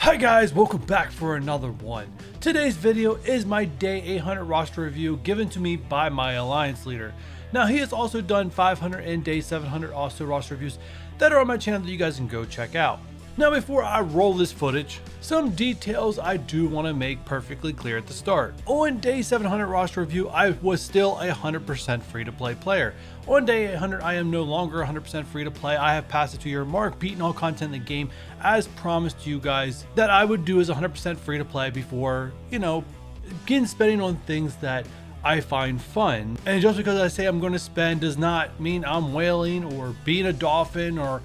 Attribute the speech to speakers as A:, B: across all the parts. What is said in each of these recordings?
A: Hi guys, welcome back for another one. Today's video is my day 800 roster review given to me by my alliance leader. Now he has also done 500 and day 700 also roster reviews that are on my channel that you guys can go check out. Now before I roll this footage, some details I do want to make perfectly clear at the start. On day 700 roster review, I was still a 100% free to play player. On day 800, I am no longer 100% free to play. I have passed the 2-year mark, beaten all content in the game as promised to you guys that I would do as 100% free to play before, begin spending on things that I find fun. And just because I say I'm going to spend does not mean I'm whaling or being a dolphin or,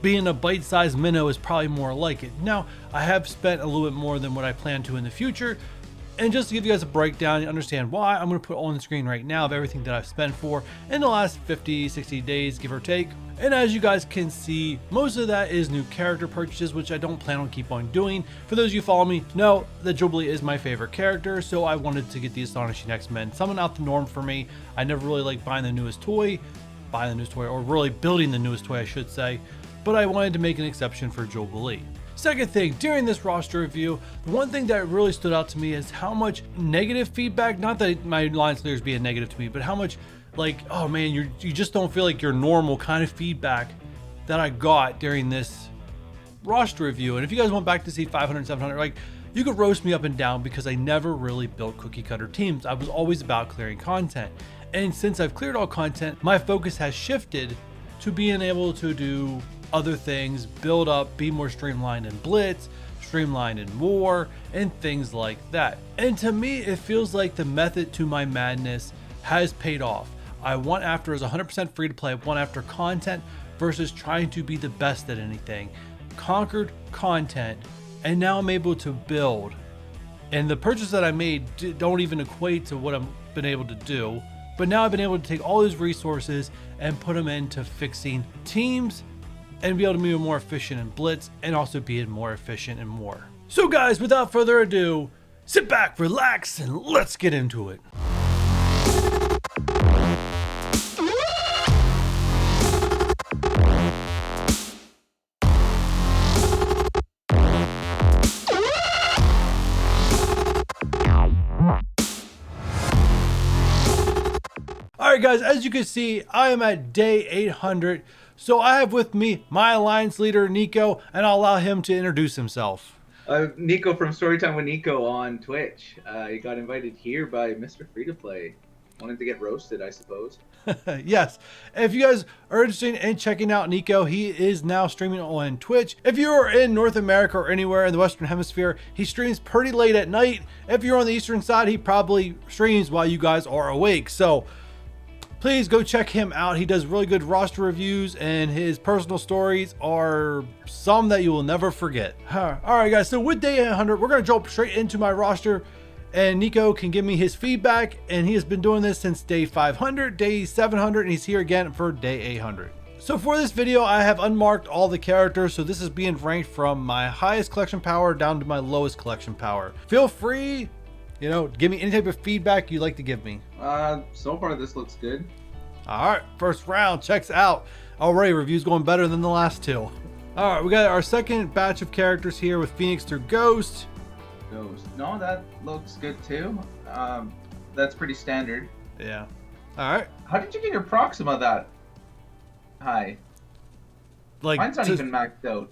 A: being a bite-sized minnow is probably more like it. Now, I have spent a little bit more than what I plan to in the future. And just to give you guys a breakdown and understand why, I'm going to put on the screen right now of everything that I've spent for in the last 50, 60 days, give or take. And as you guys can see, most of that is new character purchases, which I don't plan on keep on doing. For those of you who follow me, know that Jubilee is my favorite character, so I wanted to get the Astonishing X-Men. Something out the norm for me. I never really like buying the newest toy, or really building the newest toy, I should say. But I wanted to make an exception for Jubilee. Second thing, during this roster review, the one thing that really stood out to me is how much negative feedback, not that my alliance leaders being negative to me, but how much like, oh man, you just don't feel like your normal kind of feedback that I got during this roster review. And if you guys went back to see 500, 700, like you could roast me up and down because I never really built cookie cutter teams. I was always about clearing content. And since I've cleared all content, my focus has shifted to being able to do other things, build up, be more streamlined in Blitz, streamlined in War, and things like that. And to me, it feels like the method to my madness has paid off. I went after as 100% free to play, I went after content versus trying to be the best at anything. Conquered content, and now I'm able to build. And the purchases that I made don't even equate to what I've been able to do. But now I've been able to take all these resources and put them into fixing teams and be able to be more efficient in Blitz and also being more efficient in War. So guys, without further ado, sit back, relax, and let's get into it. Alright guys, as you can see, I am at day 800. So I have with me my alliance leader, Nico, and I'll allow him to introduce himself.
B: Nico from Storytime with Nico on Twitch. He got invited here by Mr. Free to Play. Wanted to get roasted, I suppose.
A: Yes. If you guys are interested in checking out Nico, he is now streaming on Twitch. If you are in North America or anywhere in the Western Hemisphere, he streams pretty late at night. If you're on the Eastern side, he probably streams while you guys are awake. So please go check him out. He does really good roster reviews and his personal stories are some that you will never forget. All right, guys. So with day 800, we're going to jump straight into my roster and Nico can give me his feedback. And he has been doing this since day 500, day 700, and he's here again for day 800. So for this video, I have unmarked all the characters. So this is being ranked from my highest collection power down to my lowest collection power. Feel free, give me any type of feedback you'd like to give me.
B: So far this looks good.
A: All right, first round checks out. Already review's going better than the last two. All right, we got our second batch of characters here with Phoenix through Ghost.
B: No, that looks good too. That's pretty standard.
A: Yeah. All right.
B: How did you get your Proxima that high?
A: Like
B: mine's not even maxed out.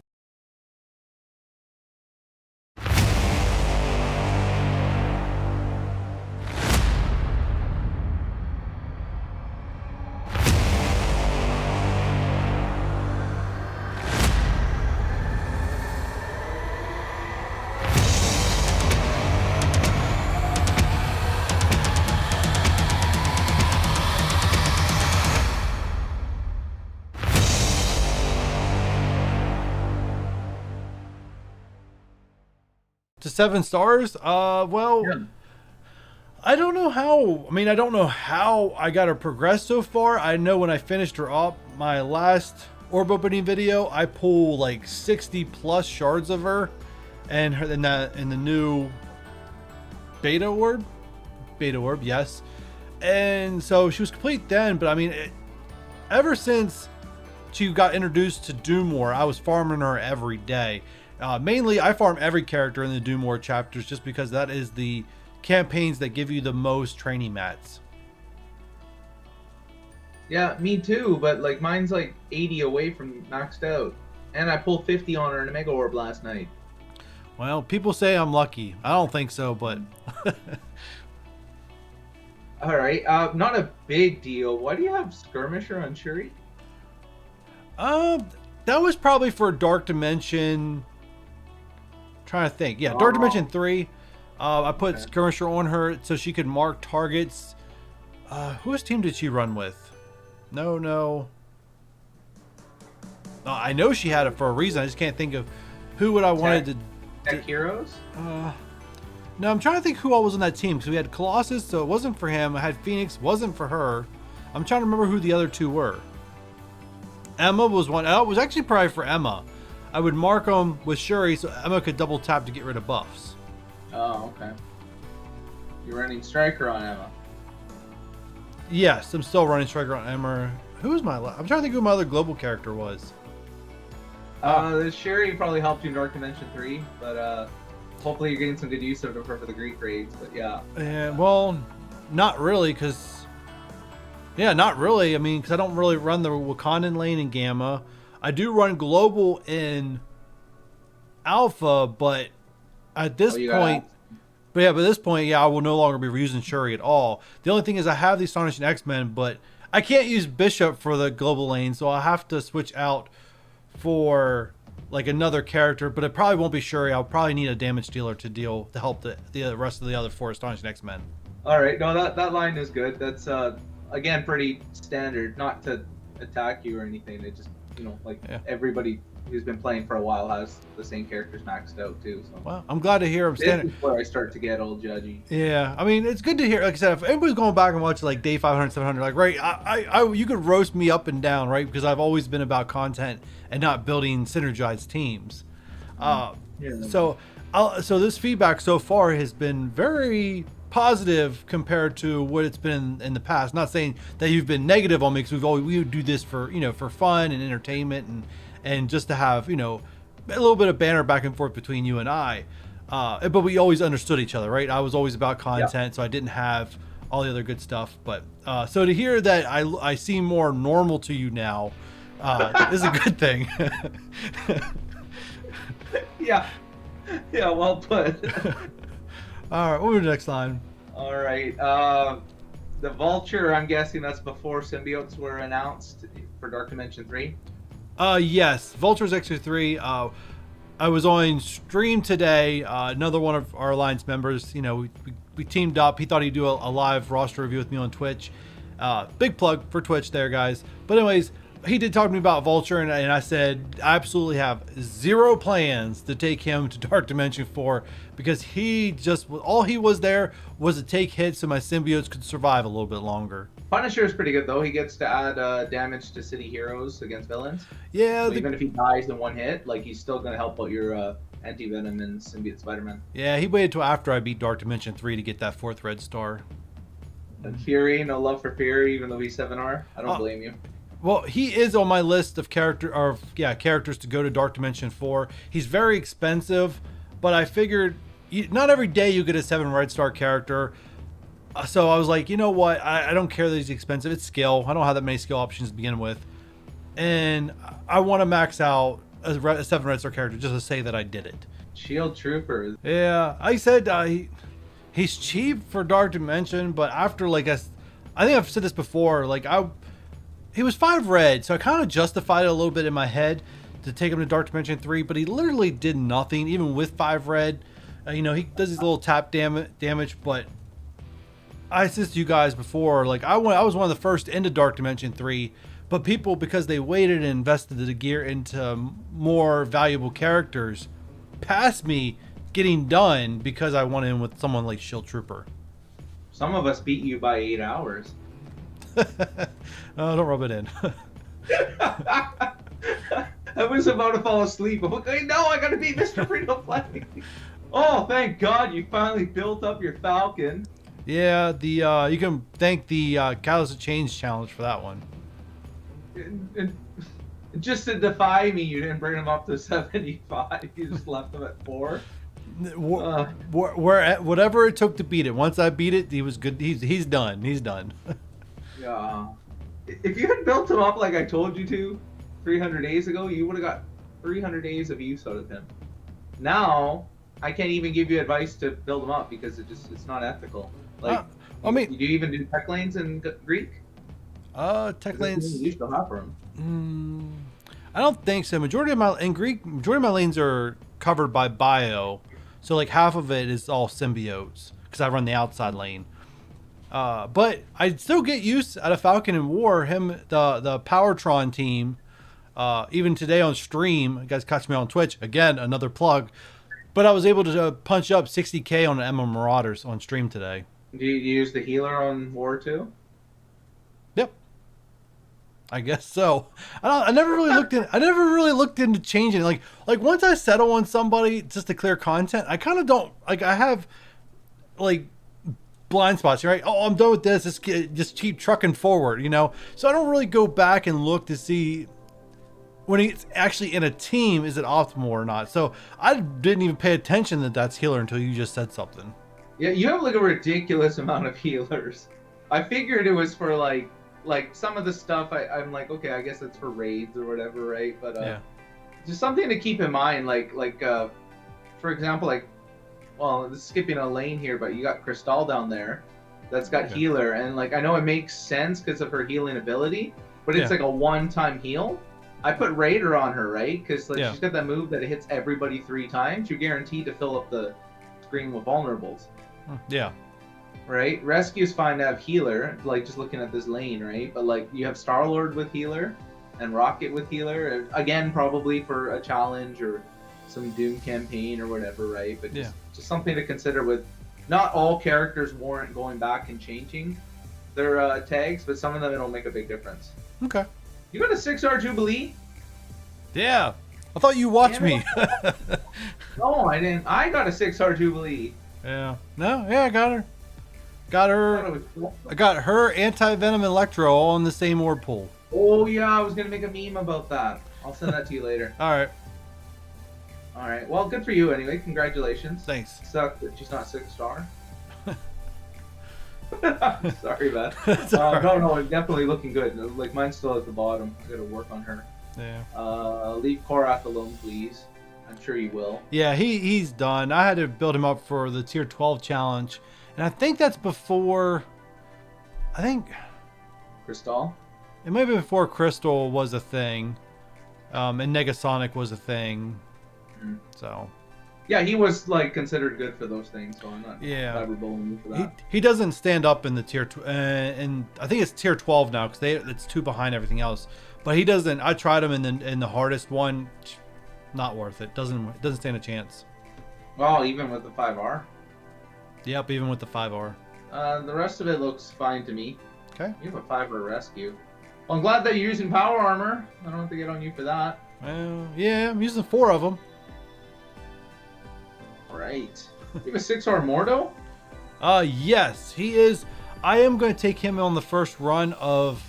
A: To 7 stars? Well, yeah. I don't know how. I don't know how I got her progressed so far. I know when I finished her up, my last orb opening video, I pulled like 60 plus shards of her, and her in the new beta orb, yes. And so she was complete then, but ever since she got introduced to Doom War, I was farming her every day. Mainly, I farm every character in the Doom War chapters just because that is the campaigns that give you the most training mats.
B: Yeah, me too, but like mine's like 80 away from maxed out. And I pulled 50 on her in a Mega Orb last night.
A: Well, people say I'm lucky. I don't think so, but...
B: Alright, not a big deal. Why do you have Skirmisher on Shuri?
A: That was probably for Dark Dimension... trying to think. Yeah, Dark Dimension 3. I put Skirmisher on her so she could mark targets. Whose team did she run with? No. I know she had it for a reason. I just can't think of who would I wanted to...
B: Tech Heroes?
A: No, I'm trying to think who all was on that team. Because we had Colossus, so it wasn't for him. I had Phoenix, wasn't for her. I'm trying to remember who the other two were. Emma was one. Oh, it was actually probably for Emma. I would mark them with Shuri so Emma could double tap to get rid of buffs.
B: Oh, okay. You're running Striker on Emma.
A: Yes, I'm still running Striker on Emma. Who's my... I'm trying to think who my other global character was.
B: The Shuri probably helped you in Dark Dimension 3, but hopefully you're getting some good use of her for the Greek raids, but yeah.
A: Well, not really, because... Yeah, not really. I mean, because I don't really run the Wakandan lane in Gamma. I do run global in Alpha, but at this point... But at this point, I will no longer be using Shuri at all. The only thing is I have the Astonishing X-Men, but I can't use Bishop for the global lane, so I'll have to switch out for like another character, but it probably won't be Shuri. I'll probably need a damage dealer to help the rest of the other 4 Astonishing X-Men.
B: All right, no, that line is good. That's again pretty standard. Not to attack you or anything. It just everybody who's been playing for a while has the same characters maxed out too. So.
A: Well, I'm glad to hear I'm standing.
B: This is where I start to get all judgy.
A: Yeah, I mean it's good to hear. Like I said, if anybody's going back and watching like day 500, 700, like right, you could roast me up and down, right? Because I've always been about content and not building synergized teams. So this feedback so far has been very positive compared to what it's been in the past. Not saying that you've been negative on me, because we would do this for for fun and entertainment and just to have a little bit of banter back and forth between you and I. But we always understood each other, right? I was always about content, so I didn't have all the other good stuff. But so to hear that I seem more normal to you now is a good thing.
B: Yeah, well put.
A: All right, what was the next line?
B: All right, the Vulture, I'm guessing that's before symbiotes were announced for Dark Dimension 3?
A: Yes, Vulture's actually 3. I was on stream today. Another one of our Alliance members, we teamed up. He thought he'd do a live roster review with me on Twitch. Big plug for Twitch there, guys. But anyways, he did talk to me about Vulture, and I said I absolutely have zero plans to take him to Dark Dimension 4 because all he was there was to take hits so my symbiotes could survive a little bit longer. Punisher
B: is pretty good though. He gets to add damage to city heroes against villains.
A: Yeah.
B: So even if he dies in one hit, like he's still gonna help out your anti-venom and symbiote Spider-Man.
A: Yeah, he waited till after I beat Dark Dimension 3 to get that 4th red star.
B: And Fury, no love for Fury, even though he's 7R. I don't blame you.
A: Well, he is on my list of characters to go to Dark Dimension 4. He's very expensive, but I figured not every day you get a 7 red star character. So I was like, you know what? I don't care that he's expensive. It's skill. I don't have that many skill options to begin with. And I want to max out a 7 red star character just to say that I did it.
B: Shield Trooper.
A: Yeah, I said he's cheap for Dark Dimension, but after I think I've said this before, he was 5 red, so I kind of justified it a little bit in my head to take him to Dark Dimension 3, but he literally did nothing, even with 5 red. He does his little tap damage, but I said to you guys before, I was one of the first into Dark Dimension 3, but people, because they waited and invested the gear into more valuable characters, passed me getting done because I went in with someone like Shield Trooper.
B: Some of us beat you by 8 hours.
A: Oh, don't rub it in.
B: I was about to fall asleep. I'm like, no, I gotta beat Mr. Frito-Play. Oh, thank God you finally built up your Falcon.
A: Yeah, you can thank the Catalyst of Change challenge for that one.
B: Just to defy me, you didn't bring him up to 75. You just left him at 4.
A: Whatever it took to beat it. Once I beat it, he was good. He's done. He's done.
B: Yeah. If you had built him up like I told you to 300 days ago, you would have got 300 days of use out of him. Now, I can't even give you advice to build him up because it's not ethical. Like,
A: I mean,
B: do you even do tech lanes in Greek?
A: Tech lanes.
B: You still have for him.
A: I don't think so. Majority of my lanes are covered by bio, so like half of it is all symbiotes because I run the outside lane. But I still get use out of Falcon and War. The Powertron team. Even today on stream, you guys catch me on Twitch again. Another plug. But I was able to punch up 60k on Emma Marauders on stream today.
B: Do you use the healer on War too?
A: Yep. I guess so. I never really looked into changing it. Like once I settle on somebody just to clear content, I kind of don't like. I have like blind spots, right? Oh, I'm done with this. Just keep trucking forward, you know. So I don't really go back and look to see when he's actually in a team, is it optimal or not. So I didn't even pay attention that that's healer until you just said something.
B: Yeah, you have like a ridiculous amount of healers. I figured it was for like some of the stuff I'm like, okay, I guess it's for raids or whatever, right? But
A: yeah.
B: Just something to keep in mind, for example, like, well, this is skipping a lane here, but you got Crystal down there that's got healer, and like I know it makes sense because of her healing ability, but it's like a one-time heal. I put Raider on her, right? Because like she's got that move that it hits everybody 3 times. You're guaranteed to fill up the screen with vulnerables.
A: Yeah.
B: Right? Rescue's fine to have healer, like just looking at this lane, right? But like you have Star-Lord with healer and Rocket with healer. Again, probably for a challenge or some Doom campaign or whatever, right? But just something to consider with not all characters warrant going back and changing their tags, but some of them it'll make a big difference.
A: Okay.
B: You got a 6-star Jubilee?
A: Yeah. I thought you watched me.
B: No, I didn't. I got a 6-star Jubilee.
A: Yeah. No, yeah, I got her. I got her Anti-Venom Electro all in the same orb pool.
B: Oh, yeah, I was going to make a meme about that. I'll send that to you later.
A: All right.
B: All right. Well, good for you anyway. Congratulations.
A: Thanks.
B: Sucks that she's not 6-star. Sorry, man.
A: Right.
B: No, it's definitely looking good. Like, mine's still at the bottom. I got to work on her.
A: Yeah.
B: Leave Korath alone, please. I'm sure you will.
A: Yeah, he's done. I had to build him up for the tier 12 challenge, and I think that's before. I think
B: Crystal.
A: It might be before Crystal was a thing, and Negasonic was a thing. So.
B: Yeah, he was like considered good for those things, so I'm not cyberbullying for that.
A: He doesn't stand up in the tier, and I think it's tier 12 now because it's 2 behind everything else. But he doesn't. I tried him in the hardest one. Not worth it. Doesn't stand a chance.
B: Well, even with the 5R.
A: Yep, even with the 5R.
B: The rest of it looks fine to me.
A: Okay.
B: You have a 5R rescue. Well, I'm glad that you're using power armor. I don't have to get on you for that.
A: Yeah, I'm using 4 of them.
B: Right. You have a 6R Mordo?
A: Yes, he is. I am going to take him on the first run of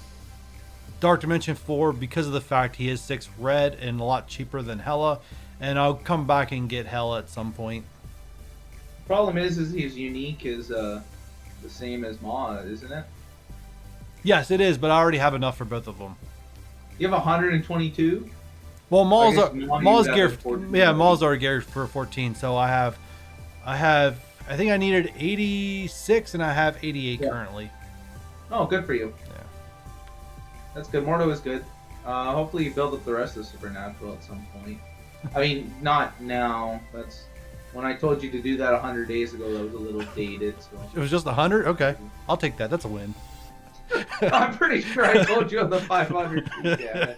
A: Dark Dimension 4 because of the fact he is 6 red and a lot cheaper than Hela, and I'll come back and get Hela at some point.
B: Problem is his unique is the same as Ma, isn't it?
A: Yes, it is, but I already have enough for both of them.
B: You have 122?
A: Well, Maul's geared. Yeah, Maul's already geared for 14, so I have. I think I needed 86, and I have 88 currently.
B: Oh, good for you.
A: Yeah.
B: That's good. Mordo is good. Hopefully you build up the rest of Supernatural at some point. I mean, not now. That's when I told you to do that 100 days ago. That was a little dated. So.
A: It was just 100? Okay, I'll take that. That's a win.
B: I'm pretty sure I told you of the 500. Yeah.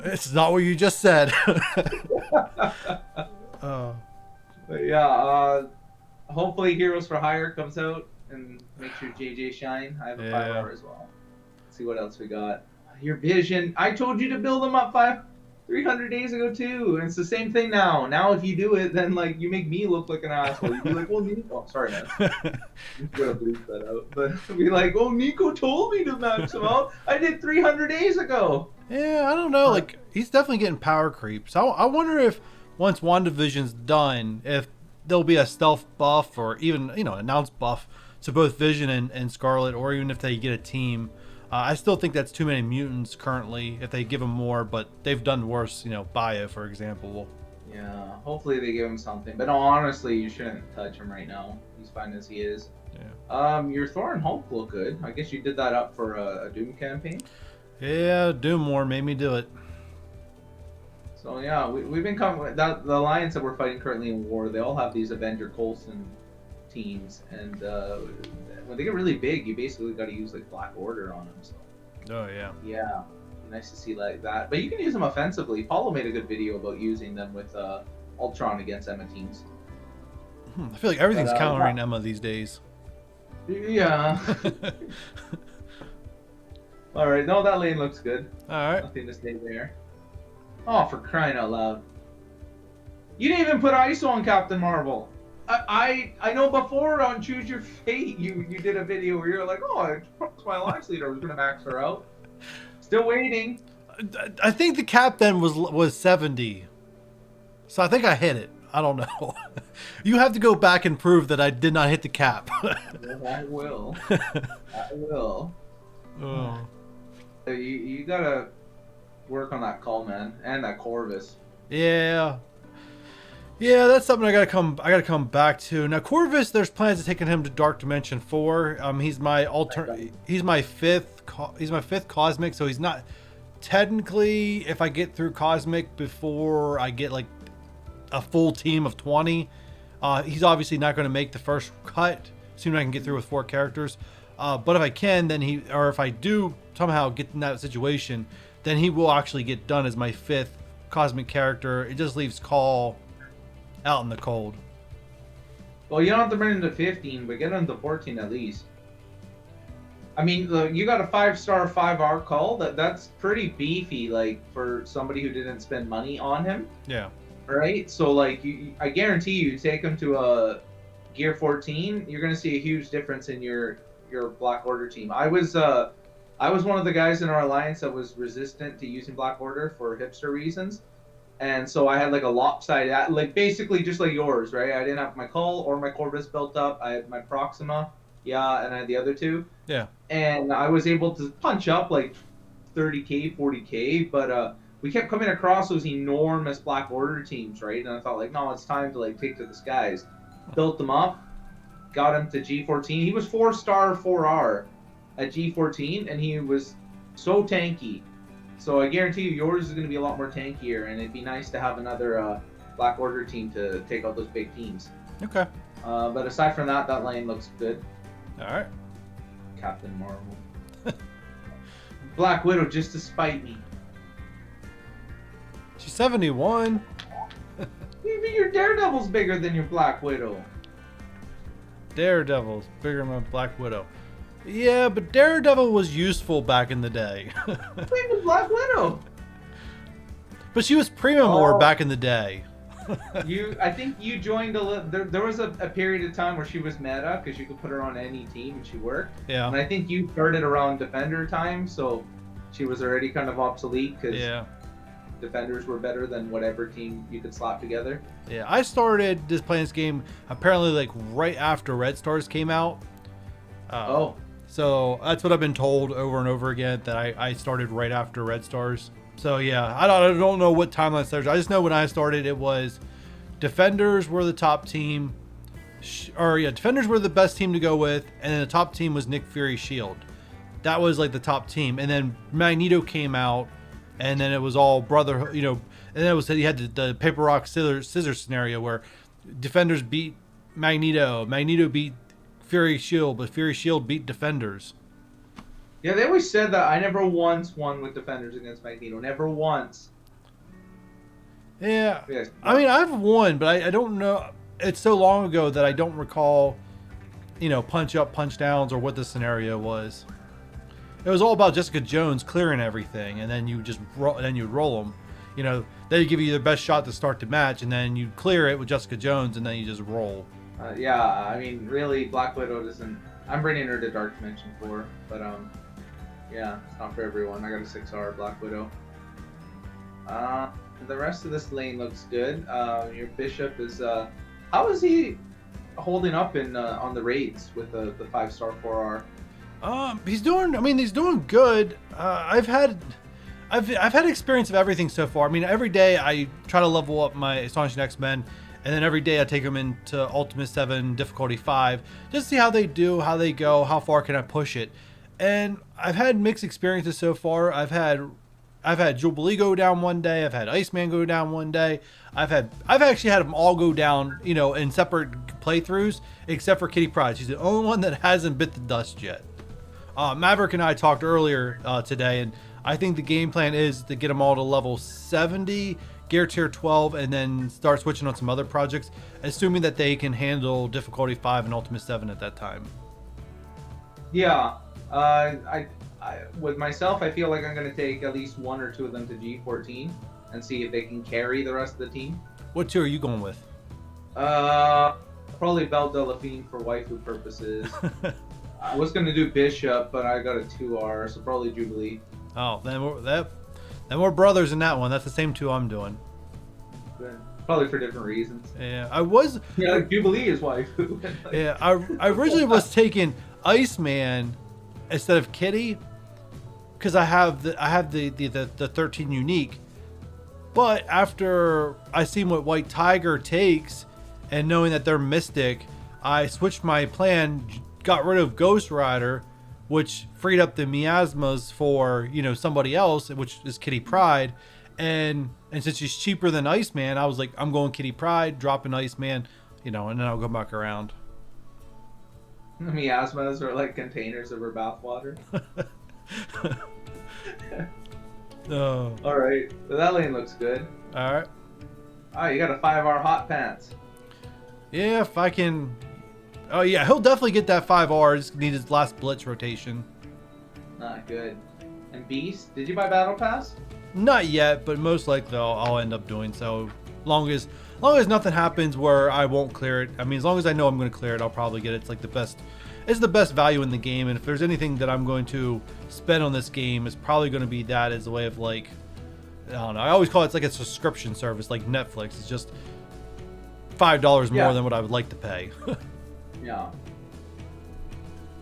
A: It's not what you just said.
B: But yeah, hopefully Heroes for Hire comes out and makes your JJ shine. I have a 5R as well. Let's see what else we got. Your Vision. I told you to build them up 300 days ago too, and it's the same thing now. Now if you do it, then like you make me look like an asshole. You'd be like, well, Nico. Oh, sorry, man. I'm gonna bleep that out. But be like, oh, Nico told me to max them out. I did 300 days ago.
A: Yeah, I don't know. Like, he's definitely getting power creep. So I wonder if once WandaVision's done, if there'll be a stealth buff or even, announced buff to both Vision and Scarlet, or even if they get a team. I still think that's too many mutants currently if they give them more, but they've done worse, Bio, for example.
B: Yeah, hopefully they give him something. But no, honestly, you shouldn't touch him right now. He's fine as he is.
A: Yeah.
B: Your Thor and Hulk look good. I guess you did that up for a Doom campaign.
A: Yeah, Doom War made me do it.
B: So yeah, we've been coming. The alliance that we're fighting currently in war, they all have these Avenger Coulson teams, and when they get really big, you basically got to use like Black Order on them. So.
A: Oh yeah.
B: Yeah, nice to see like that. But you can use them offensively. Paulo made a good video about using them with Ultron against Emma teams.
A: I feel like everything's countering Emma these days.
B: Yeah. All right, no, that lane looks good.
A: All right.
B: Nothing to say there. Oh, for crying out loud! You didn't even put ISO on Captain Marvel. I know before on Choose Your Fate you did a video where you're like, oh, my alliance leader was gonna max her out. Still waiting.
A: I think the cap then was 70, so I think I hit it. I don't know. You have to go back and prove that I did not hit the cap.
B: I will. I will.
A: Oh.
B: You gotta work on that call, man, and that Corvus.
A: Yeah. Yeah, that's something I gotta come back to. Now Corvus, there's plans of taking him to Dark Dimension 4. He's my fifth Cosmic, so he's not technically, if I get through Cosmic before I get like a full team of 20, he's obviously not going to make the first cut. Soon I can get through with 4 characters. But if I can, then if I do somehow get in that situation, then he will actually get done as my 5th Cosmic character. It just leaves Call out in the cold.
B: Well, you don't have to bring him to 15, but get him to 14 at least. I mean, you got a 5-star 5R Call. That's pretty beefy, like, for somebody who didn't spend money on him.
A: Yeah.
B: Right? So, like, I guarantee you take him to a Gear 14, you're going to see a huge difference in your Black Order team. I was one of the guys in our alliance that was resistant to using Black Order for hipster reasons. And so I had like a lopsided, like basically just like yours, right? I didn't have my Cull or my Corvus built up. I had my Proxima, yeah, and I had the other 2.
A: Yeah.
B: And I was able to punch up like 30k, 40k, but we kept coming across those enormous Black Order teams, right? And I thought like, no, it's time to like take to the skies. Built them up, got him to G14. He was 4-star 4R at G14, and he was so tanky. So I guarantee you yours is going to be a lot more tankier, and it'd be nice to have another Black Order team to take out those big teams.
A: Okay.
B: But aside from that, that lane looks good.
A: All right.
B: Captain Marvel. Black Widow just to spite me.
A: She's 71.
B: Even your Daredevil's bigger than your Black Widow.
A: Daredevil's bigger than my Black Widow. Yeah, but Daredevil was useful back in the day.
B: Even Black Widow.
A: But she was premium more back in the day.
B: I think you joined there was a period of time where she was meta because you could put her on any team and she worked.
A: Yeah.
B: And I think you started around Defender time, so she was already kind of obsolete because Defenders were better than whatever team you could slap together.
A: Yeah, I started playing this game apparently like right after Red Stars came out. So that's what I've been told over and over again, that I started right after Red Stars. So yeah, I don't know what timeline started. I just know when I started, it was Defenders were the top team. Defenders were the best team to go with, and then the top team was Nick Fury Shield. That was like the top team, and then Magneto came out, and then it was all brotherhood, and then it was you had the paper rock scissors scenario where Defenders beat Magneto beat Fury Shield, but Fury Shield beat Defenders.
B: Yeah, they always said that. I never once won with Defenders against Magneto. Never once.
A: Yeah. I mean, I've won, but I don't know. It's so long ago that I don't recall, punch up, punch downs, or what the scenario was. It was all about Jessica Jones clearing everything, and then you just roll them. They give you the best shot to start the match, and then you clear it with Jessica Jones, and then you just roll.
B: Yeah, I mean, really, Black Widow doesn't. I'm bringing her to Dark Dimension 4, but yeah, it's not for everyone. I got a 6R Black Widow. The rest of this lane looks good. Your bishop is how is he holding up in on the raids with the 5-star 4R?
A: He's doing. I mean, he's doing good. I've had experience of everything so far. I mean, every day I try to level up my Astonishing X-Men, and then every day I take them into Ultimate 7 difficulty 5, just to see how they do, how they go, how far can I push it. And I've had mixed experiences so far. I've had Jubilee go down one day. I've had Iceman go down one day. I've actually had them all go down, you know, in separate playthroughs, except for Kitty Pryde. She's the only one that hasn't bit the dust yet. Maverick and I talked earlier today, and I think the game plan is to get them all to level 70, gear tier 12, and then start switching on some other projects, assuming that they can handle difficulty 5 and Ultimate 7 at that time.
B: Yeah, I with myself, I feel like I'm going to take at least 1 or 2 of them to G14 and see if they can carry the rest of the team.
A: What 2 are you going with?
B: Probably Belle Delphine for waifu purposes. I was going to do Bishop, but I got a 2R, so probably Jubilee.
A: Oh, then we're brothers in that one. That's the same 2 I'm doing.
B: Probably for different reasons.
A: Yeah,
B: like Jubilee is waifu.
A: Yeah, I originally was taking Iceman instead of Kitty, because I have the 13 unique. But after I seen what White Tiger takes, and knowing that they're Mystic, I switched my plan, got rid of Ghost Rider, which freed up the miasmas for, you know, somebody else, which is Kitty Pryde. And since she's cheaper than Iceman, I was like, I'm going Kitty Pryde, dropping Iceman, you know, and then I'll go back around.
B: The miasmas are like containers of her bathwater.
A: Oh.
B: All right, so that lane looks good.
A: All right.
B: Oh, you got a 5R hot pants.
A: Yeah, if I can. Oh yeah, he'll definitely get that 5R. Just need his last blitz rotation.
B: Not good. And Beast, did you buy Battle Pass?
A: Not yet, but most likely I'll end up doing so. Long as nothing happens where I won't clear it. I mean, as long as I know I'm going to clear it, I'll probably get it. It's like the best. It's the best value in the game, and if there's anything that I'm going to spend on this game, it's probably going to be that as a way of, like, I don't know. I always call it, it's like a subscription service, like Netflix. It's just $5 more than what I would like to pay.
B: Yeah.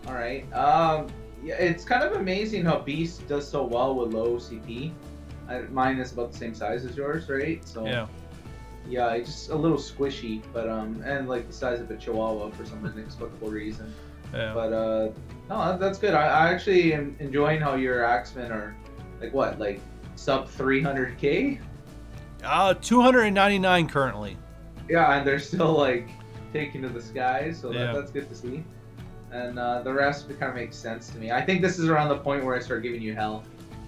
B: All right. Yeah, it's kind of amazing how Beast does so well with low CP. Mine is about the same size as yours, right? So yeah, it's just a little squishy, but and like the size of a Chihuahua for some inexplicable reason.
A: Yeah.
B: But no, that's good. I actually am enjoying how your Axemen are like sub 300k.
A: 299 currently.
B: Yeah, and they're still like taking to the skies, so that's good to see. And the rest kind of makes sense to me. I think this is around the point where I start giving you hell.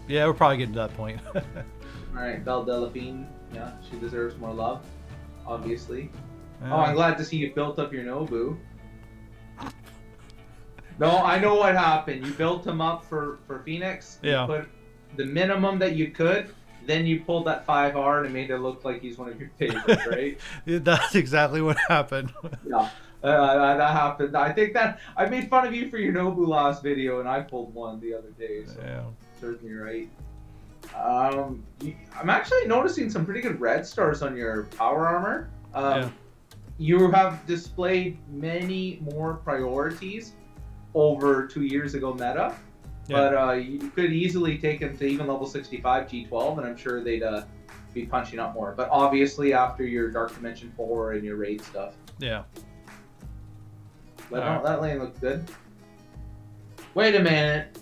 A: Yeah, we're probably getting to that point.
B: All right, Belle Delphine. Yeah, she deserves more love, obviously. Oh, I'm glad to see you built up your Nobu. No, I know what happened. You built him up for Phoenix.
A: Yeah.
B: You put the minimum that you could. Then you pulled that 5R and it made it look like he's one of your favorites, right?
A: That's exactly what happened.
B: Yeah, that happened. I think that I made fun of you for your Nobu last video, and I pulled one the other day. So
A: yeah,
B: serves me right. I'm actually noticing some pretty good red stars on your power armor. You have displayed many more priorities over 2 years ago meta. Yeah. But you could easily take him to even level 65 G12, and I'm sure they'd be punching up more. But obviously after your Dark Dimension 4 and your raid stuff.
A: Yeah.
B: But no, that lane looks good. Wait a minute.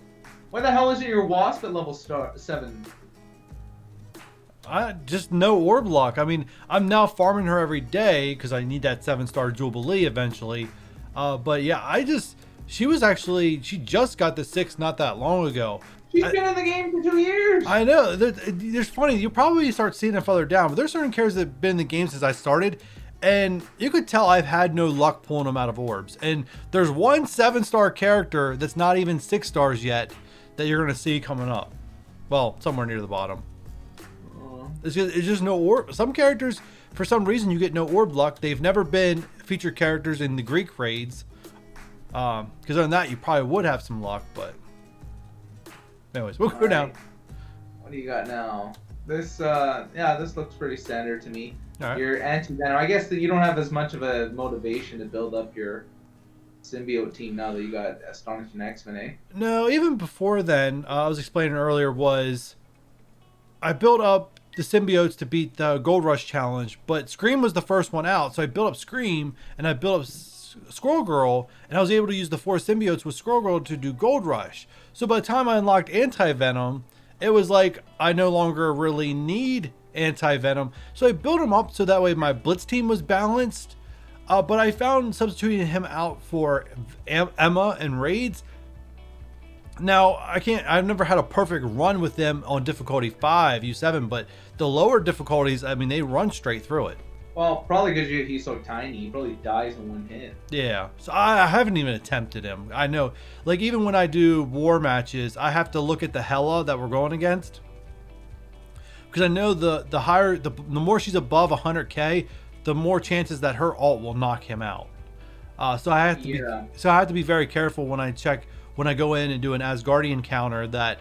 B: Why the hell isn't your Wasp at level 7?
A: I just no orb lock. I mean, I'm now farming her every day because I need that 7-star Jubilee eventually. But yeah, she just got the 6 not that long ago.
B: She's been in the game for 2 years.
A: I know. There's funny. You'll probably start seeing it further down, but there's certain characters that have been in the game since I started, and you could tell I've had no luck pulling them out of orbs. And there's one 7-star character that's not even 6 stars yet that you're going to see coming up. Well, somewhere near the bottom. It's just no orb. Some characters, for some reason, you get no orb luck. They've never been featured characters in the Greek raids. Because other than that, you probably would have some luck, but anyways, we'll go down.
B: What do you got now? This this looks pretty standard to me.
A: All right.
B: Your anti-venom. I guess that you don't have as much of a motivation to build up your symbiote team now that you got Astonishing X-Men, eh?
A: No, even before then, I was explaining earlier, was I built up the symbiotes to beat the Gold Rush challenge, but Scream was the first one out, so I built up Scream and I built up Squirrel Girl, and I was able to use the 4 symbiotes with Squirrel Girl to do Gold Rush. So by the time I unlocked Anti-Venom, it was like I no longer really need Anti-Venom. So I built him up so that way my Blitz team was balanced. But I found substituting him out for Emma and Raids. Now, I've never had a perfect run with them on difficulty 5, U7, but the lower difficulties, I mean, they run straight through it.
B: Well, probably because he's so tiny, he probably dies in one hit.
A: Yeah, so I haven't even attempted him. I know, like, even when I do war matches, I have to look at the Hela that we're going against. Because I know the more she's above 100k, the more chances that her ult will knock him out. So I have to be very careful when I go in and do an Asgardian counter that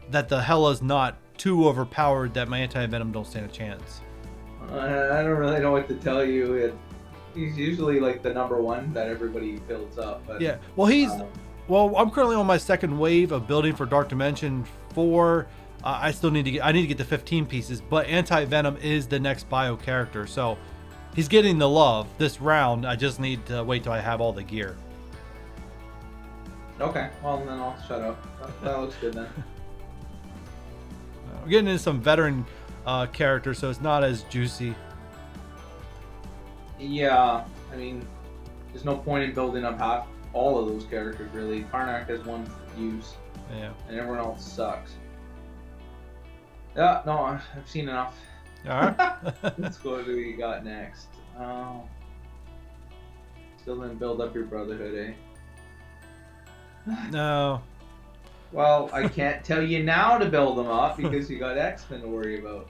A: the Hela's not too overpowered that my anti-venom don't stand a chance.
B: I don't really know what to tell you. He's usually like the number 1 that everybody builds up. But,
A: yeah, well, I'm currently on my second wave of building for Dark Dimension 4. I need to get the 15 pieces, but anti-venom is the next bio character, so he's getting the love this round. I just need to wait till I have all the gear.
B: Okay, well then I'll shut up. That looks good then.
A: We're getting into some veteran characters, so it's not as juicy.
B: Yeah, I mean, there's no point in building up all of those characters really. Karnak has one use.
A: Yeah.
B: And everyone else sucks. Yeah, no, I've seen enough.
A: All right.
B: Let's go to what we got next. Still didn't build up your Brotherhood, eh?
A: No.
B: Well, I can't tell you now to build them up because you got X-Men to worry about.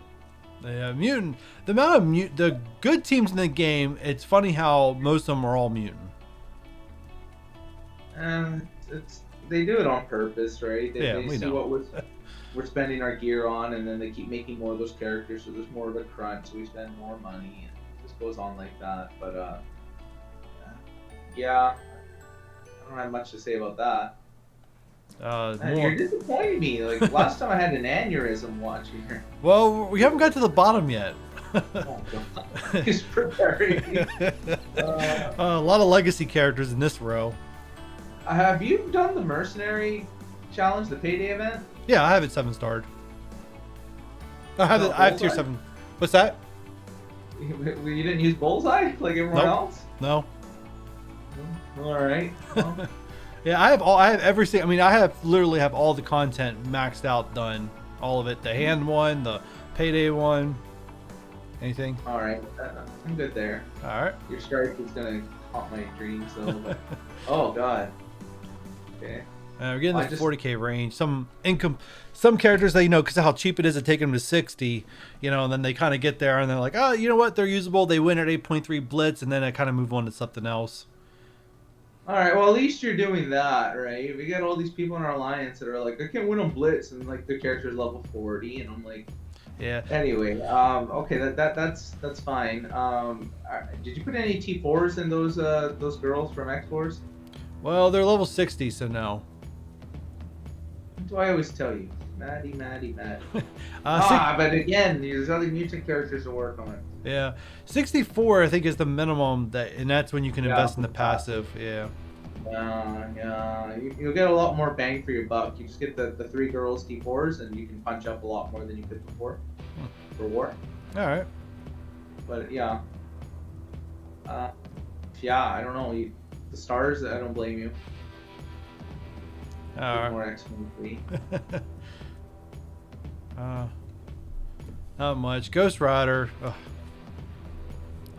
A: Yeah, mutant. The amount of the good teams in the game. It's funny how most of them are all mutant.
B: And they do it on purpose, right? They see
A: know.
B: what we're spending our gear on, and then they keep making more of those characters, so there's more of a crunch, so we spend more money, and it just goes on like that. But yeah, I don't have much to say about that. You're disappointing me. Like last time I had an aneurysm watching her.
A: Well, we haven't got to the bottom yet.
B: Oh God, he's preparing.
A: A lot of legacy characters in this row.
B: Have you done the mercenary challenge, the payday event?
A: Yeah, I have it 7-starred. I have tier 7. What's that?
B: You didn't use bullseye like everyone else?
A: No.
B: All right. Well.
A: Yeah, I have everything. I mean, literally have all the content maxed out, done, all of it. The hand one, the payday one, anything.
B: All right, I'm good there.
A: All right.
B: Your strike is gonna haunt my dreams though. But... oh God. Okay.
A: We're getting the 40k range. Some characters that because of how cheap it is to take them to 60, and then they kind of get there and they're like, oh, you know what? They're usable. They win at 8.3 blitz, and then I kind of move on to something else.
B: All right, well, at least you're doing that, right? We got all these people in our alliance that are like, I can't win on Blitz, and like their character's level 40, and I'm like,
A: yeah.
B: Anyway, okay, that's fine. Did you put any T4s in those girls from X-Force?
A: Well, they're level 60, so no.
B: What do I always tell you? Maddie. But again, there's other mutant characters to work on.
A: Yeah, 64 I think is the minimum and that's when you can invest in the passive. Yeah.
B: Yeah. You'll get a lot more bang for your buck. You just get the 3 girls T4s, and you can punch up a lot more than you could before for war.
A: All right.
B: But yeah. I don't know. The stars, I don't blame you. More X-Men.
A: Not much. Ghost Rider. Ugh.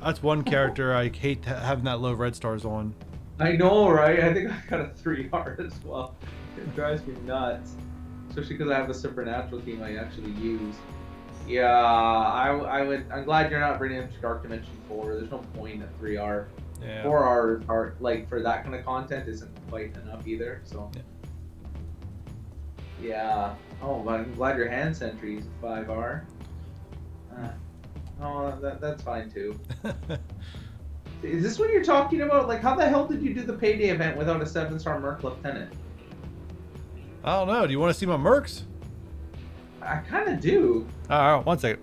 A: That's one character I hate having that low red stars on.
B: I know, right? I think I got a 3R as well. It drives me nuts. Especially because I have a supernatural team I actually use. Yeah, I'm glad you're not bringing in Dark Dimension 4. There's no point at 3R.
A: Yeah.
B: 4R are like for that kind of content isn't quite enough either. So. Yeah. Oh, but I'm glad your hand sentry is 5R. Oh, that's fine too. Is this what you're talking about? Like, how the hell did you do the payday event without a 7-star Merc Lieutenant?
A: I don't know. Do you want to see my mercs?
B: I kind of do.
A: All right, 1 second.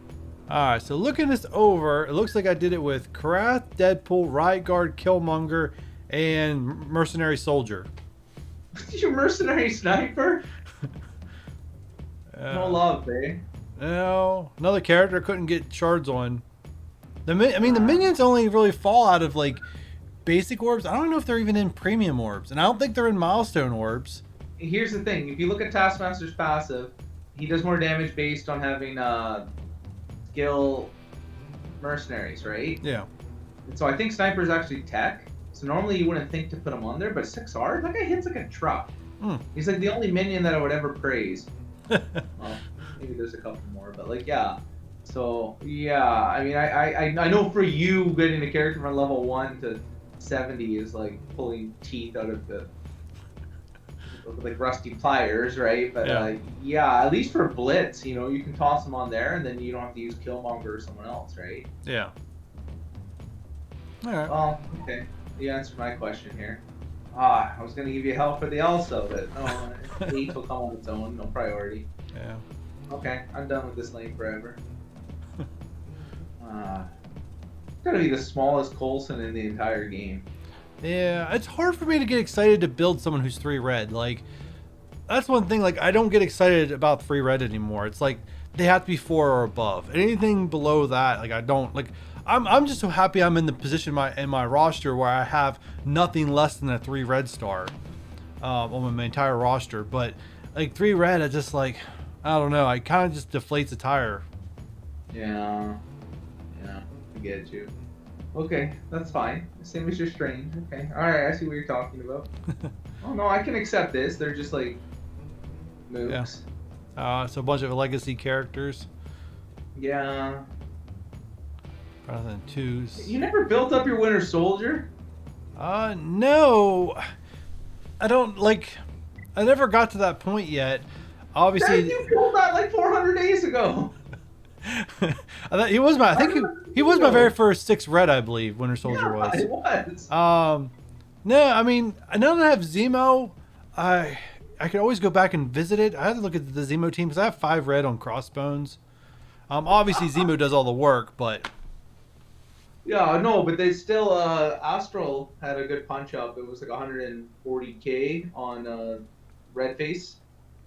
A: All right, so looking this over, it looks like I did it with Karath, Deadpool, Riot Guard, Killmonger, and Mercenary Soldier.
B: You mercenary sniper? No love, eh?
A: No, another character couldn't get shards on. The minions only really fall out of like basic orbs. I don't know if they're even in premium orbs, and I don't think they're in milestone orbs.
B: Here's the thing: if you look at Taskmaster's passive, he does more damage based on having skill mercenaries, right?
A: Yeah.
B: And so I think sniper is actually tech. So normally you wouldn't think to put him on there, but 6R, that guy hits like a truck. He's like the only minion that I would ever praise. Well, maybe there's a couple more, but like, yeah. So yeah, I mean, I know for you, getting a character from level 1 to 70 is like pulling teeth out of the like rusty pliers, right? But yeah, at least for Blitz, you know, you can toss them on there, and then you don't have to use Killmonger or someone else, right?
A: Yeah. All right.
B: Well, okay. You answered my question here. I was gonna give you help for the also, but no, 8 will come on its own, no priority.
A: Yeah.
B: Okay, I'm done with this lane forever. Gotta be the smallest Coulson in the entire game.
A: Yeah, it's hard for me to get excited to build someone who's 3 red. Like, that's one thing. Like, I don't get excited about 3 red anymore. It's like they have to be 4 or above. Anything below that, like, I don't like. I'm just so happy I'm in the position in my roster where I have nothing less than a 3 red star on my entire roster. But like 3 red, I just like, I don't know. I kind of just deflates the tire.
B: Yeah, I get you. Okay, that's fine. Same as your strange. Okay, all right. I see what you're talking about. Oh no, I can accept this. They're just like mooks.
A: Yeah. So a bunch of legacy characters.
B: Yeah.
A: Rather than 2s.
B: You never built up your Winter Soldier?
A: No. I don't like. I never got to that point yet. Obviously,
B: you built that like 400 days ago.
A: He was my. I think he was my very first 6 red, I believe. Winter Soldier was.
B: It was.
A: No, I mean, now that I have Zemo, I could always go back and visit it. I had to look at the Zemo team because I have 5 red on Crossbones. Obviously Zemo does all the work, but.
B: Yeah, no, but they still, Astral had a good punch up. It was like 140k on Redface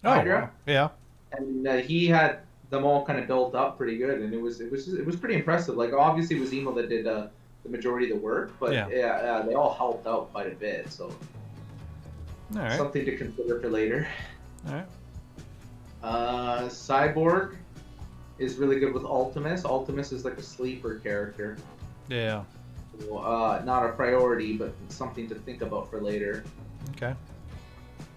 B: Hydra.
A: Oh, yeah.
B: And he had them all kind of built up pretty good, and it was pretty impressive. Like, obviously it was Emo that did the majority of the work, but yeah, they all helped out quite a bit. So
A: all right.
B: Something to consider for later.
A: All right.
B: Cyborg is really good with Ultimus. Ultimus is like a sleeper character.
A: Yeah.
B: So, not a priority, but something to think about for later.
A: Okay.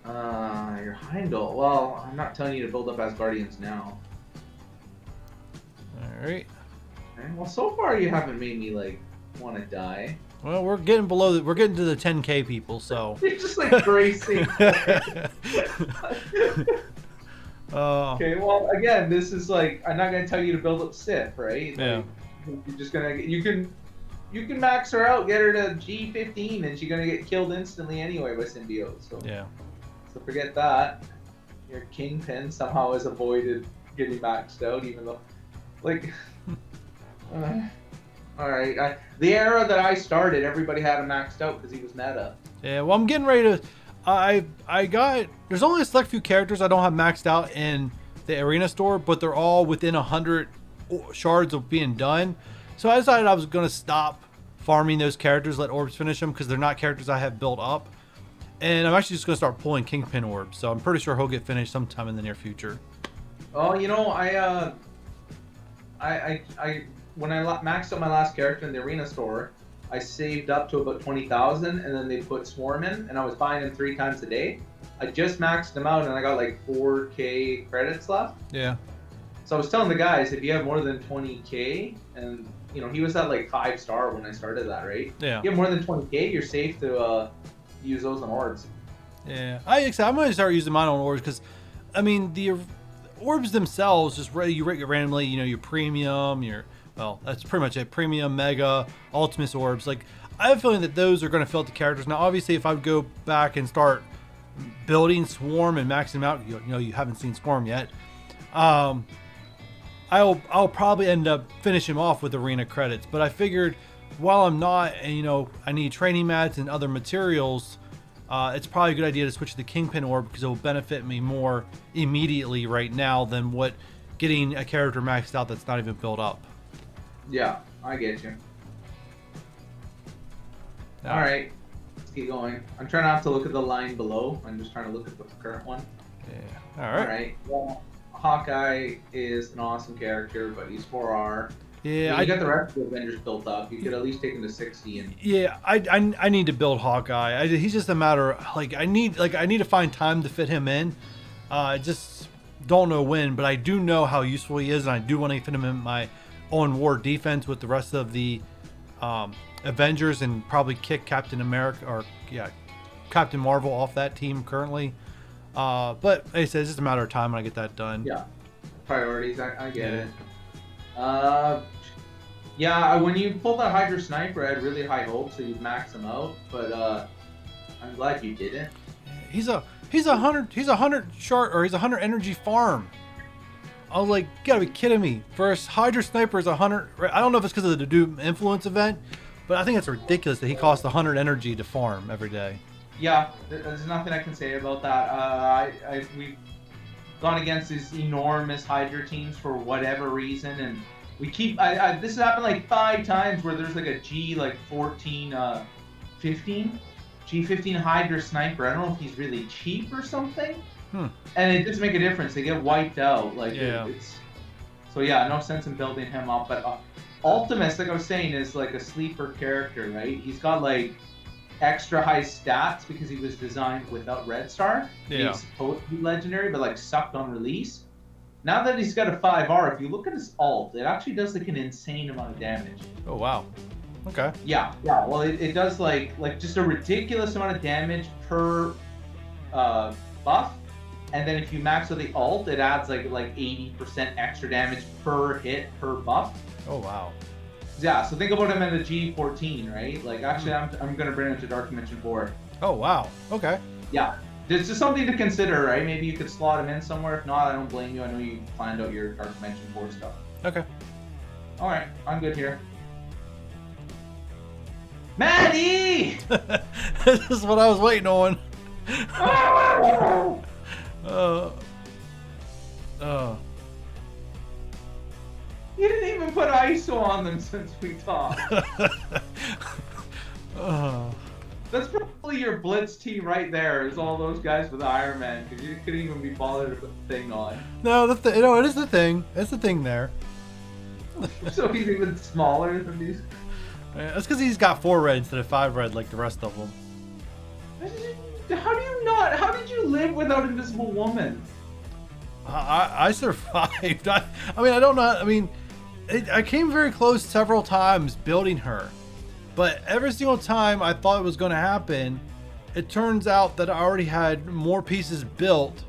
B: Your Heindel. Well, I'm not telling you to build up Asgardians now.
A: All right.
B: Okay. Well, so far you haven't made me like want to die.
A: Well, we're getting below. We're getting to the 10K people, so.
B: You're just like bracing. Okay. Well, again, this is like I'm not gonna tell you to build up Sif, right?
A: Yeah.
B: Like, you're just gonna you can max her out, get her to G15, and she's gonna get killed instantly anyway by symbiote. So
A: yeah.
B: So forget that. Your Kingpin somehow has avoided getting maxed out, even though, like, all right. The era that I started, everybody had him maxed out because he was meta.
A: Yeah. Well, I'm getting ready to. I got. There's only a select few characters I don't have maxed out in the arena store, but they're all within 100 shards of being done. So I decided I was going to stop farming those characters, let orbs finish them, because they're not characters I have built up. And I'm actually just going to start pulling Kingpin orbs. So I'm pretty sure he'll get finished sometime in the near future.
B: Oh, you know, I when I maxed out my last character in the arena store, I saved up to about 20,000, and then they put Swarm in, and I was buying them 3 times a day. I just maxed them out, and I got like 4K credits left.
A: Yeah.
B: So I was telling the guys, if you have more than 20K, and you know, he was at like 5-star when I started that, right?
A: Yeah.
B: If you have more than 20K, you're safe to use those on orbs.
A: Yeah. I'm going to start using mine on orbs because, I mean, orbs themselves, just you rate randomly, you know, your premium, well, that's pretty much it. Premium, Mega, Ultimus orbs. Like, I have a feeling that those are going to fill out the characters. Now, obviously, if I would go back and start building Swarm and maxing them out, you know, you haven't seen Swarm yet. I'll probably end up finishing off with arena credits. But I figured while I'm not, and you know, I need training mats and other materials, it's probably a good idea to switch to the Kingpin orb because it will benefit me more immediately right now than what getting a character maxed out that's not even built up.
B: Yeah, I get you. All right, let's keep going. I'm trying not to look at the line below. I'm just trying to look at the current one.
A: Yeah. All right.
B: Well, Hawkeye is an awesome character, but he's 4R.
A: Yeah,
B: you got the rest of the Avengers built up. You could at least take him to 60. And
A: yeah, I need to build Hawkeye. He's just a matter of, like I need to find time to fit him in. I just don't know when, but I do know how useful he is, and I do want to fit him in my own war defense with the rest of the Avengers, and probably kick Captain America or Captain Marvel off that team currently. But like I said, it's just a matter of time when I get that done.
B: Yeah, priorities. I get it. Yeah, when you pulled that Hydra Sniper, I had really high hopes that you'd max him out, but I'm glad you didn't.
A: He's a 100 energy farm. I was like, you gotta be kidding me. First, Hydra Sniper is 100. I don't know if it's because of the Doom Influence event, but I think it's ridiculous that he costs 100 energy to farm every day.
B: Yeah, there's nothing I can say about that. We've gone against these enormous Hydra teams for whatever reason, and we keep. This has happened like 5 times where there's like a G14, 15, G15 Hydra Sniper. I don't know if he's really cheap or something. And it doesn't make a difference. They get wiped out. Like so yeah, no sense in building him up. But Ultimus, like I was saying, is like a sleeper character, right? He's got like extra high stats because he was designed without Red Star.
A: Yeah.
B: He's supposed to be legendary, but like sucked on release. Now that he's got a 5R, if you look at his ult, it actually does like an insane amount of damage.
A: Oh wow. Okay.
B: Yeah. Well, it does like just a ridiculous amount of damage per buff. And then if you max with the ult, it adds like 80% extra damage per hit per buff.
A: Oh wow.
B: Yeah, so think about him at a G14, right? Like actually, I'm gonna bring him to Dark Dimension 4.
A: Oh wow. Okay.
B: Yeah, it's just something to consider, right? Maybe you could slot him in somewhere. If not, I don't blame you. I know you planned out your Dark Dimension 4 stuff.
A: Okay.
B: All right, I'm good here. Maddie!
A: This is what I was waiting on.
B: You didn't even put ISO on them since we talked. That's probably your Blitz team right there. Is all those guys with Iron Man because you couldn't even be bothered to put the thing on.
A: No, it is the thing. It's the thing there.
B: So he's even smaller than these.
A: That's because he's got 4 red instead of 5 red like the rest of them.
B: How did you live without Invisible Woman?
A: I survived. I mean, I don't know. I mean, I came very close several times building her, but every single time I thought it was going to happen, it turns out that I already had more pieces built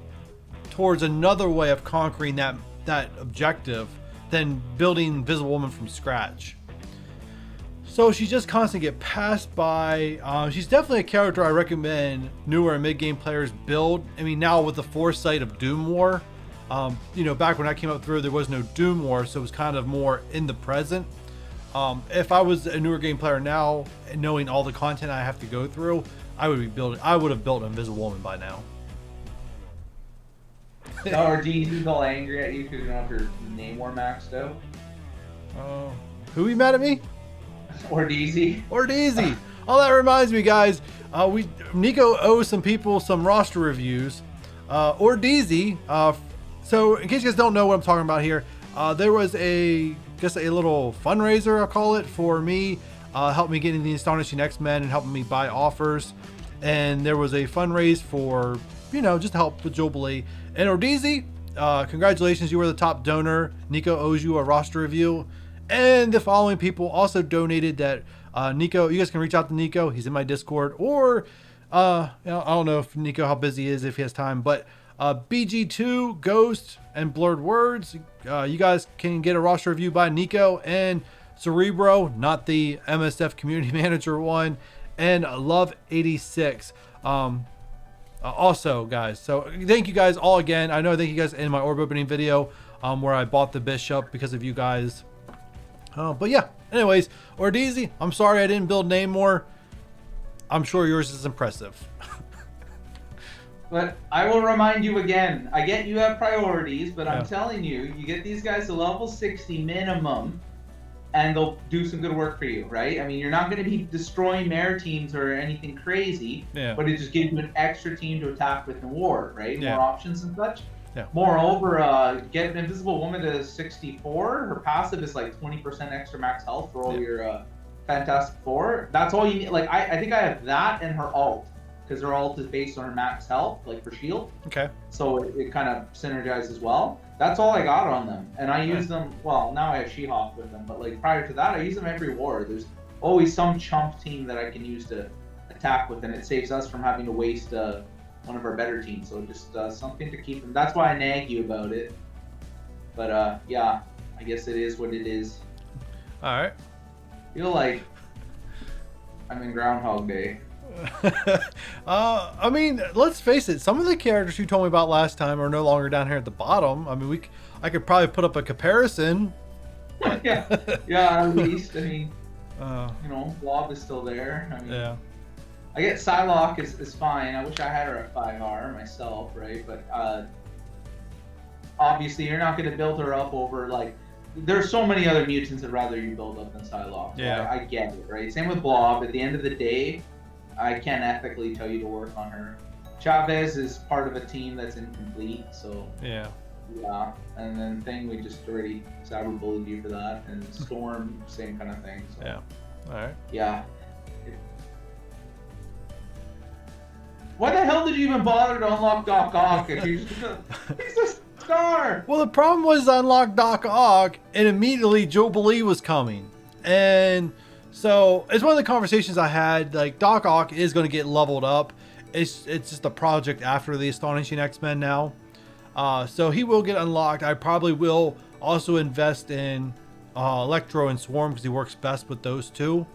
A: towards another way of conquering that objective than building Invisible Woman from scratch. So she's just constantly get passed by. She's definitely a character I recommend newer and mid-game players build. I mean, now with the foresight of Doom War, you know, back when I came up through, there was no Doom War, so it was kind of more in the present. If I was a newer game player now, and knowing all the content I have to go through, I would have built an Invisible Woman by now.
B: Or DZ's all angry at you because you don't have your name war maxed out.
A: Who are you mad at me?
B: Or DZ.
A: Oh, that reminds me, guys. Nico owes some people some roster reviews. Or DZ. So, in case you guys don't know what I'm talking about here, there was a little fundraiser, I'll call it, for me. Helped me get into the Astonishing X-Men and helping me buy offers. And there was a fundraise for, you know, just to help with Jubilee. And Ordeezy, congratulations, you were the top donor. Nico owes you a roster review. And the following people also donated that. Nico, you guys can reach out to Nico. He's in my Discord. Or, you know, I don't know if Nico, how busy he is, if he has time. But BG2, Ghost, and Blurred Words. You guys can get a roster review by Nico and Cerebro, not the MSF community manager one, and Love 86. Also, guys, so thank you guys all again. I know I thank you guys in my orb opening video where I bought the Bishop because of you guys. But yeah, anyways, Ordeezy, I'm sorry I didn't build Namor. I'm sure yours is impressive.
B: But I will remind you again, I get you have priorities, but I'm telling you, you get these guys to level 60 minimum, and they'll do some good work for you, right? I mean, you're not going to be destroying mare teams or anything crazy, but it just gives you an extra team to attack with in war, right? More options and such. Moreover, get an Invisible Woman to 64. Her passive is like 20% extra max health for all your Fantastic Four. That's all you need. Like, I think I have that and her ult, because her ult is based on her max health, like for shield. Okay. So it kind of synergizes well. That's all I got on them. And I use them, well, now I have She-Hulk with them, but like prior to that, I use them every war. There's always some chump team that I can use to attack with, and it saves us from having to waste one of our better teams. So just something to keep them. That's why I nag you about it. But yeah, I guess it is what it is. All right. I feel like I'm in Groundhog Day.
A: I mean, let's face it, some of the characters you told me about last time are no longer down here at the bottom. I mean, I could probably put up a comparison.
B: yeah, at least. I mean, you know, Blob is still there. I mean, I get Psylocke is fine. I wish I had her at 5R myself, right? But obviously, you're not going to build her up over, like, there's so many other mutants I'd rather you build up than Psylocke. So I get it, right? Same with Blob. At the end of the day, I can't ethically tell you to work on her. Chavez is part of a team that's incomplete, so yeah. And then Thing, we just already cyberbullied you for that, and Storm, same kind of thing. So. Yeah. All right. Yeah. Why the hell did you even bother to unlock Doc Ock if you he's a star?
A: Well, the problem was I unlocked Doc Ock, and immediately Jubilee was coming, and so it's one of the conversations I had. Like, Doc Ock is going to get leveled up. It's just a project after the Astonishing X-Men now. So he will get unlocked. I probably will also invest in Electro and Swarm because he works best with those two.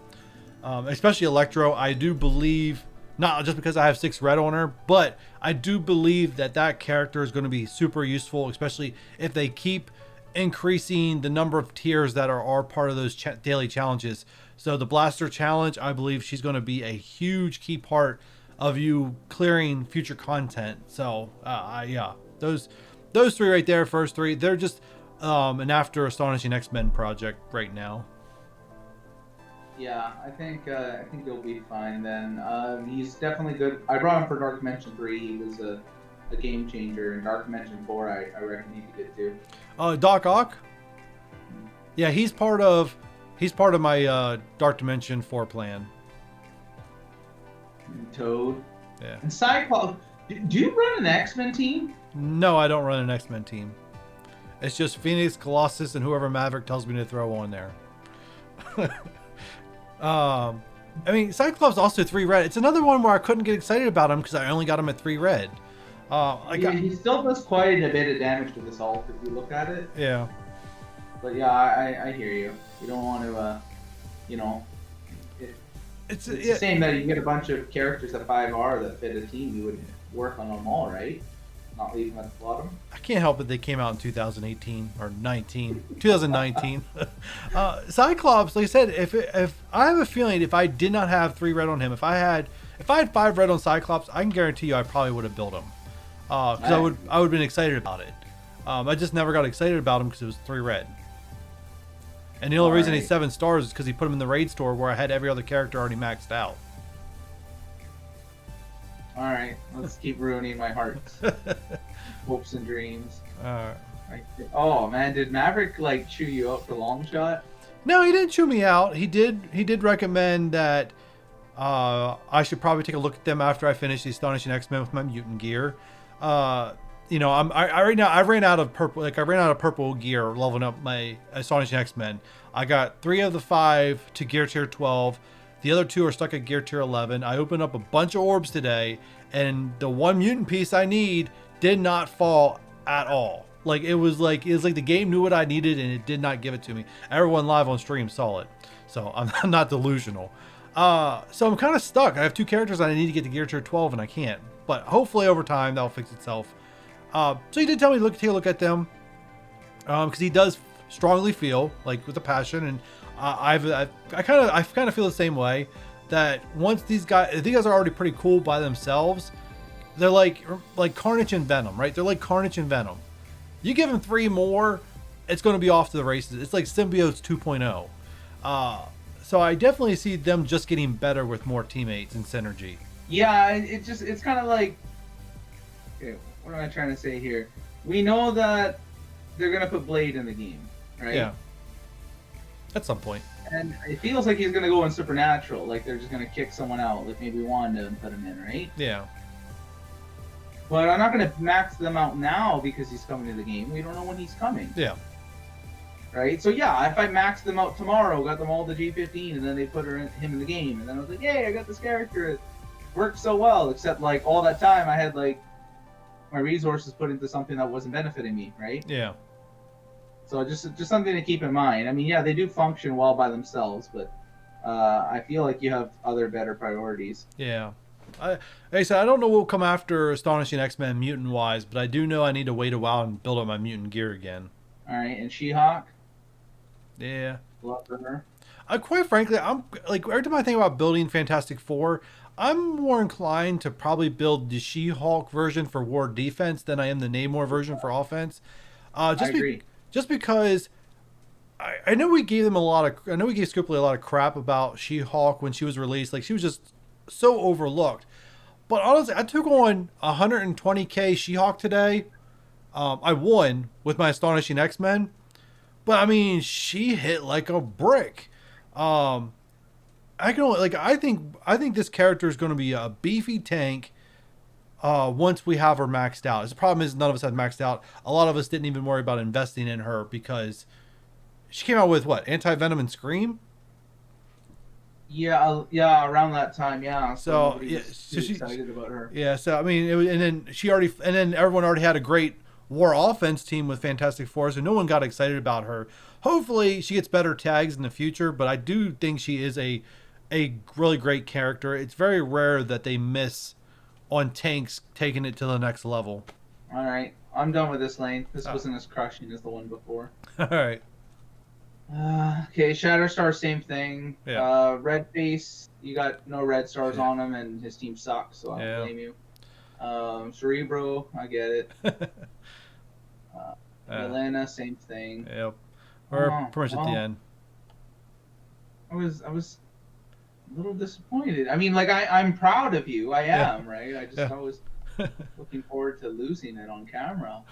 A: Especially Electro. I do believe, not just because I have 6 red on her, but I do believe that character is going to be super useful, especially if they keep increasing the number of tiers that are part of those daily challenges. So the Blaster Challenge, I believe she's going to be a huge key part of you clearing future content. So yeah, those 3 right there, first 3, they're just an after Astonishing X-Men project right now.
B: Yeah, I think he'll be fine then. He's definitely good. I brought him for Dark Dimension 3. He was a game changer. And Dark Dimension 4, I reckon he could get too.
A: Doc Ock? Yeah, he's part of my Dark Dimension 4 plan.
B: Toad. Yeah. And Cyclops. Do you run an X-Men team?
A: No, I don't run an X-Men team. It's just Phoenix, Colossus, and whoever Maverick tells me to throw on there. I mean, Cyclops also 3 red. It's another one where I couldn't get excited about him because I only got him at 3 red.
B: He still does quite a bit of damage to this ult if you look at it. Yeah. But yeah, I hear you. You don't want to, you know, it's the same that you get a bunch of characters at 5R that fit a team. You would work on them all, right? Not leave them at the bottom.
A: I can't help it. They came out in 2018 or 2019. Cyclops, like I said, if I have a feeling if I did not have 3 red on him, if I had 5 red on Cyclops, I can guarantee you I probably would have built him. Because I would have been excited about it. I just never got excited about him because it was 3 red. And the only reason he's 7 stars is because he put him in the raid store where I had every other character already maxed out.
B: Alright, let's keep ruining my hearts. Hopes and dreams. Oh man, did Maverick like chew you out for long shot?
A: No, he didn't chew me out. He did recommend that I should probably take a look at them after I finish the Astonishing X-Men with my mutant gear. You know, I right now I ran out of purple gear leveling up my Astonishing X-Men. I got 3 of the 5 to gear tier 12. The other 2 are stuck at gear tier 11. I opened up a bunch of orbs today, and the 1 mutant piece I need did not fall at all. Like it was like the game knew what I needed and it did not give it to me. Everyone live on stream saw it, so I'm not delusional. So I'm kind of stuck. I have 2 characters and I need to get to gear tier 12 and I can't. But hopefully over time that'll fix itself. So he did tell me to take a look at them, because he does strongly feel like with a passion, and I kind of feel the same way. That once these guys are already pretty cool by themselves. They're like Carnage and Venom, right? They're like Carnage and Venom. You give them 3 more, it's going to be off to the races. It's like Symbiotes 2.0. So I definitely see them just getting better with more teammates and synergy.
B: Yeah, it's kind of like, okay, what am I trying to say here? We know that they're going to put Blade in the game, right?
A: Yeah. At some point.
B: And it feels like he's going to go in Supernatural. Like they're just going to kick someone out, like maybe Wanda, and put him in, right?
A: Yeah.
B: But I'm not going to max them out now because he's coming to the game. We don't know when he's coming.
A: Yeah.
B: Right? So yeah, if I maxed them out tomorrow, got them all to G15, and then they put him in the game, and then I was like, hey, I got this character. It worked so well, except like all that time I had like my resources put into something that wasn't benefiting me, right?
A: Yeah. So
B: just something to keep in mind. I mean, yeah, they do function well by themselves, but I feel like you have other better priorities.
A: Yeah. Like I said, I don't know what will come after Astonishing X-Men mutant-wise, but I do know I need to wait a while and build up my mutant gear again.
B: All right, and She-Hulk?
A: Yeah.
B: Love for her.
A: Quite frankly, I'm like every time I think about building Fantastic Four, I'm more inclined to probably build the She-Hulk version for war defense than I am the Namor version for offense.
B: I agree.
A: Just because I know we gave them I know we gave Scriptley a lot of crap about She-Hulk when she was released. Like she was just so overlooked. But honestly, I took on 120k She-Hulk today. I won with my Astonishing X-Men. But I mean, she hit like a brick. I think this character is going to be a beefy tank once we have her maxed out. The problem is none of us had maxed out. A lot of us didn't even worry about investing in her because she came out with what? Anti-Venom and Scream?
B: Yeah, around that time, yeah.
A: So
B: she's excited about her.
A: Yeah, so I mean, and then everyone already had a great war offense team with Fantastic Four, so no one got excited about her. Hopefully, she gets better tags in the future, but I do think she is a really great character. It's very rare that they miss on tanks taking it to the next level.
B: All right, I'm done with this lane. This wasn't as crushing as the one before.
A: All right.
B: Okay, Shatterstar, same thing.
A: Yeah.
B: Red Face, you got no red stars on him, and his team sucks, so I don't blame you. Cerebro, I get it. Elena, same thing.
A: Yep. We're pretty much at the end.
B: I was a little disappointed. I mean, like I'm proud of you. I am, right? I was looking forward to losing it on camera.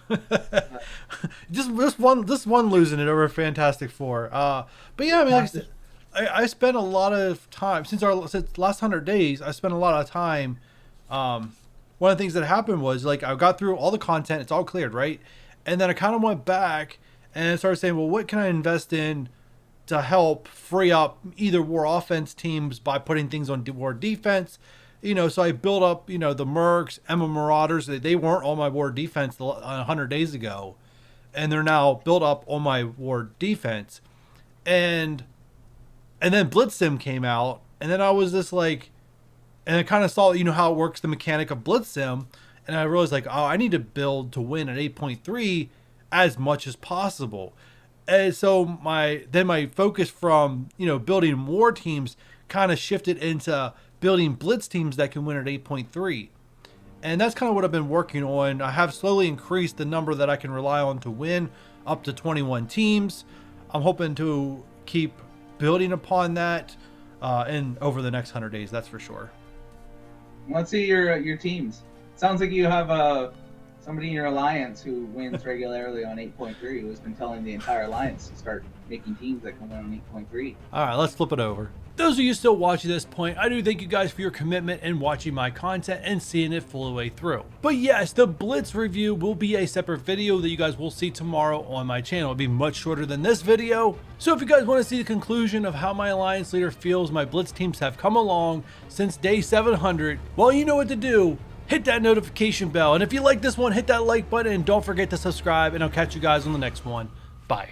A: just one losing it over Fantastic Four. But yeah, I mean, like I said, I spent a lot of time since last 100 days. I spent a lot of time. One of the things that happened was like I got through all the content. It's all cleared, right? And then I kind of went back and started saying, well, what can I invest in to help free up either war offense teams by putting things on war defense? So I built up, the Mercs, Emma Marauders. They weren't on my war defense 100 days ago. And they're now built up on my war defense. And then Blitzsim came out. And then I was just like, and I kind of saw, how it works, the mechanic of Blitzsim. And I realized like, oh, I need to build to win at 8.3 as much as possible. And so my focus from, building war teams kind of shifted into building blitz teams that can win at 8.3. And that's kind of what I've been working on. I have slowly increased the number that I can rely on to win up to 21 teams. I'm hoping to keep building upon that and over the next 100 days, that's for sure.
B: Let's see your teams. Sounds like you have somebody in your alliance who wins regularly on 8.3, who's been telling the entire alliance to start making teams that can win on 8.3.
A: All right, let's flip it over. Those of you still watching this point, I do thank you guys for your commitment and watching my content and seeing it full the way through. But yes, the Blitz review will be a separate video that you guys will see tomorrow on my channel. It'll be much shorter than this video. So if you guys want to see the conclusion of how my Alliance leader feels my Blitz teams have come along since day 700, well, you know what to do. hit that notification bell. And if you like this one, hit that like button and don't forget to subscribe. And I'll catch you guys on the next one. Bye.